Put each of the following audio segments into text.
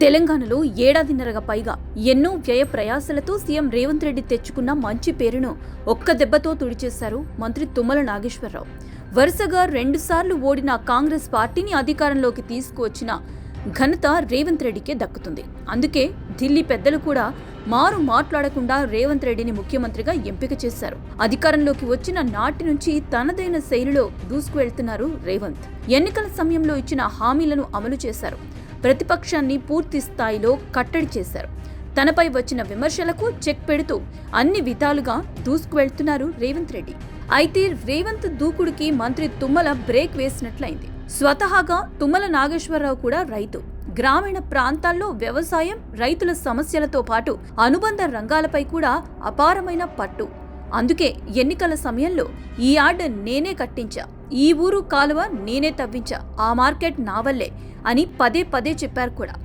తెలంగాణలో ఏడాదిన్నరగా పైగా ఎన్నో వ్యయ ప్రయాసలతో సీఎం రేవంత్ రెడ్డి తెచ్చుకున్న మంచి పేరును ఒక్క దెబ్బతో తుడిచేశారు మంత్రి తుమ్మల నాగేశ్వరరావు. వరుసగా 2 సార్లు ఓడిన కాంగ్రెస్ పార్టీని అధికారంలోకి తీసుకువచ్చిన ఘనత రేవంత్ రెడ్డికే దక్కుతుంది. అందుకే ఢిల్లీ పెద్దలు కూడా మాట్లాడకుండా రేవంత్ రెడ్డిని ముఖ్యమంత్రిగా ఎంపిక చేశారు. అధికారంలోకి వచ్చిన నాటి నుంచి తనదైన శైలిలో దూసుకువెళ్తున్నారు రేవంత్. ఎన్నికల సమయంలో ఇచ్చిన హామీలను అమలు చేశారు. ప్రతిపక్షాన్ని పూర్తి స్థాయిలో కట్టడి చేశారు. తనపై వచ్చిన విమర్శలకు చెక్ పెడుతూ అన్ని విధాలుగా దూసుకువెళ్తున్నారు రేవంత్ రెడ్డి. అయితే రేవంత్ దూకుడికి మంత్రి తుమ్మల బ్రేక్ వేసినట్లయింది. స్వతహాగా తుమ్మల నాగేశ్వరరావు కూడా రైతు. గ్రామీణ ప్రాంతాల్లో వ్యవసాయం, రైతుల సమస్యలతో పాటు అనుబంధ రంగాలపై కూడా అపారమైన పట్టు. అందుకే ఎన్నికల సమయంలో ఈ యార్డ్ నేనే కట్టించా, ఈ ఊరు కాలువ నేనే తవ్వించా, ఆ మార్కెట్ నా వల్లే అని పదే పదే చెప్పారు కూడా.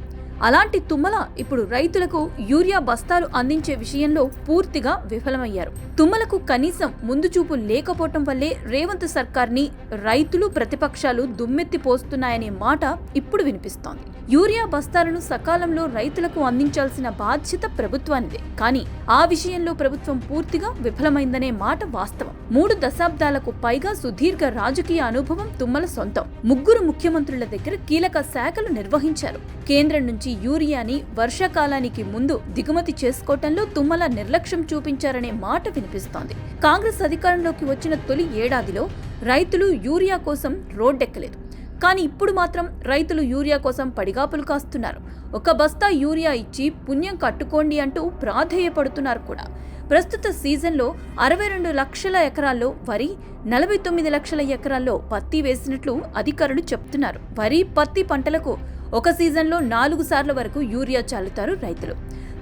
అలాంటి తుమ్మల ఇప్పుడు రైతులకు యూరియా బస్తాలు అందించే విషయంలో పూర్తిగా విఫలమయ్యారు. తుమ్మలకు కనీసం ముందు చూపు లేకపోవటం వల్లే రేవంత్ సర్కార్ని రైతులు, ప్రతిపక్షాలు దుమ్మెత్తి పోస్తున్నాయనే మాట ఇప్పుడు వినిపిస్తోంది. యూరియా బస్తాలను సకాలంలో రైతులకు అందించాల్సిన బాధ్యత ప్రభుత్వానిదే. కానీ ఆ విషయంలో ప్రభుత్వం పూర్తిగా విఫలమైందనే మాట వాస్తవం. 3 దశాబ్దాలకు పైగా సుదీర్ఘ రాజకీయ అనుభవం తుమ్మల సొంతం. 3 ముఖ్యమంత్రుల దగ్గర కీలక శాఖలు నిర్వహించారు. కేంద్రం నుంచి యూరియాని వర్షాకాలానికి ముందు దిగుమతి చేసుకోవటంలో తుమ్మల నిర్లక్ష్యం చూపించారనే మాట వినిపిస్తోంది. కాంగ్రెస్ అధికారంలోకి వచ్చిన తొలి ఏడాదిలో రైతులు యూరియా కోసం రోడ్డెక్కలేదు. కానీ ఇప్పుడు మాత్రం రైతులు యూరియా కోసం పడిగాపులు కాస్తున్నారు. ఒక బస్తా యూరియా ఇచ్చి పుణ్యం కట్టుకోండి అంటూ ప్రాధేయపడుతున్నారు కూడా. ప్రస్తుత సీజన్లో 62 లక్షల ఎకరాల్లో వరి, 49 లక్షల ఎకరాల్లో పత్తి వేసినట్లు అధికారులు చెప్తున్నారు. వరి, పత్తి పంటలకు ఒక సీజన్లో 4 సార్ల వరకు యూరియా చల్లుతారు రైతులు.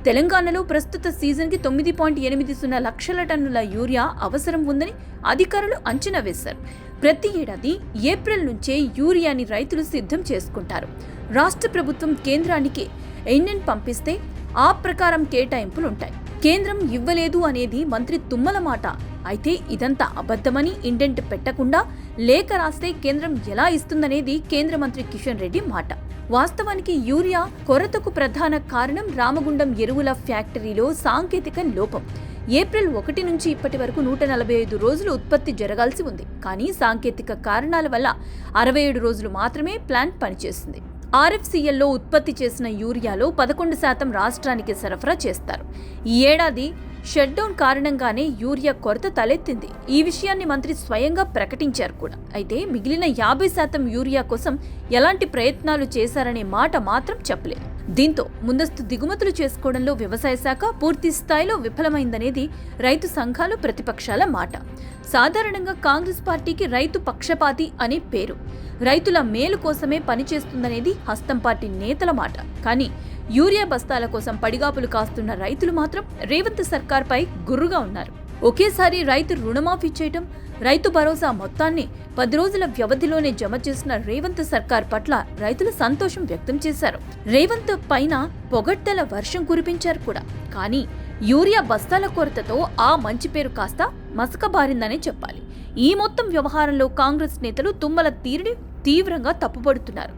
తెలంగాణలో ప్రస్తుత సీజన్కి 9.80 లక్షల టన్నుల యూరియా అవసరం ఉందని అధికారులు అంచనా వేశారు. ప్రతి ఏడాది ఏప్రిల్ నుంచే యూరియాని రైతులు సిద్ధం చేసుకుంటారు. రాష్ట్ర ప్రభుత్వం కేంద్రానికి ఎన్ఎన్ పంపిస్తే ఆ ప్రకారం కేటాయింపులుంటాయి. కేంద్రం ఇవ్వలేదు అనేది మంత్రి తుమ్మల మాట. అయితే ఇదంతా అబద్ధమని ఇండెంట్ పెట్టకుండా లేఖ రాస్తే కేంద్రం ఎలా ఇస్తుందనేది కేంద్ర మంత్రి కిషన్ రెడ్డి మాట. వాస్తవానికి యూరియా కొరతకు ప్రధాన కారణం రామగుండం ఎరువుల ఫ్యాక్టరీలో సాంకేతిక లోపం. ఏప్రిల్ 1 నుంచి ఇప్పటి వరకు 145 రోజులు ఉత్పత్తి జరగాల్సి ఉంది. కానీ సాంకేతిక కారణాల వల్ల 67 రోజులు మాత్రమే ప్లాంట్ పనిచేస్తుంది. ఆర్ఎఫ్సిఎల్లో ఉత్పత్తి చేసిన యూరియాలో 11% రాష్ట్రానికి సరఫరా చేస్తారు. ఈ ఏడాది షట్డౌన్ కారణంగానే యూరియా కొరత తలెత్తింది. ఈ విషయాన్ని మంత్రి స్వయంగా ప్రకటించారు కూడా. అయితే మిగిలిన 50% యూరియా కోసం ఎలాంటి ప్రయత్నాలు చేశారనే మాట మాత్రం చెప్పలేదు. దీంతో ముందస్తు దిగుమతులు చేసుకోవడంలో వ్యవసాయ శాఖ పూర్తి స్థాయిలో విఫలమైందనేది రైతు సంఘాలు, ప్రతిపక్షాల మాట. సాధారణంగా కాంగ్రెస్ పార్టీకి రైతు పక్షపాతి అనే పేరు. రైతుల మేలు కోసమే పనిచేస్తుందనేది హస్తం పార్టీ నేతల మాట. కానీ యూరియా బస్తాల కోసం పడిగాపులు కాస్తున్న రైతులు మాత్రం రేవంత్ సర్కార్పై గుర్రుగా ఉన్నారు. ఒకేసారి రైతు రుణమాఫీ చేయటం, రైతు భరోసా మొత్తాన్ని 10 రోజుల వ్యవధిలోనే జమ చేసిన రేవంత్ సర్కార్ పట్ల రైతులు సంతోషం వ్యక్తం చేశారు. రేవంత్ పైన పొగడ్తల వర్షం కురిపించారు కూడా. కానీ యూరియా బస్తాల కొరతతో ఆ మంచి పేరు కాస్త మసకబారిందనే చెప్పాలి. ఈ మొత్తం వ్యవహారంలో కాంగ్రెస్ నేతలు తుమ్మల తీరుని తీవ్రంగా తప్పుపడుతున్నారు.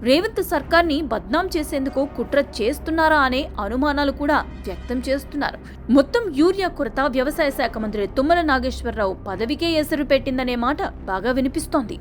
రేవంత్ సర్కార్ని బద్నాం చేసేందుకు కుట్ర చేస్తున్నారా అనే అనుమానాలు కూడా వ్యక్తం చేస్తున్నారు. మొత్తం యూరియా కొరత వ్యవసాయ శాఖ మంత్రి తుమ్మల నాగేశ్వరరావు పదవికే ఎసరు పెట్టిందనే మాట బాగా వినిపిస్తోంది.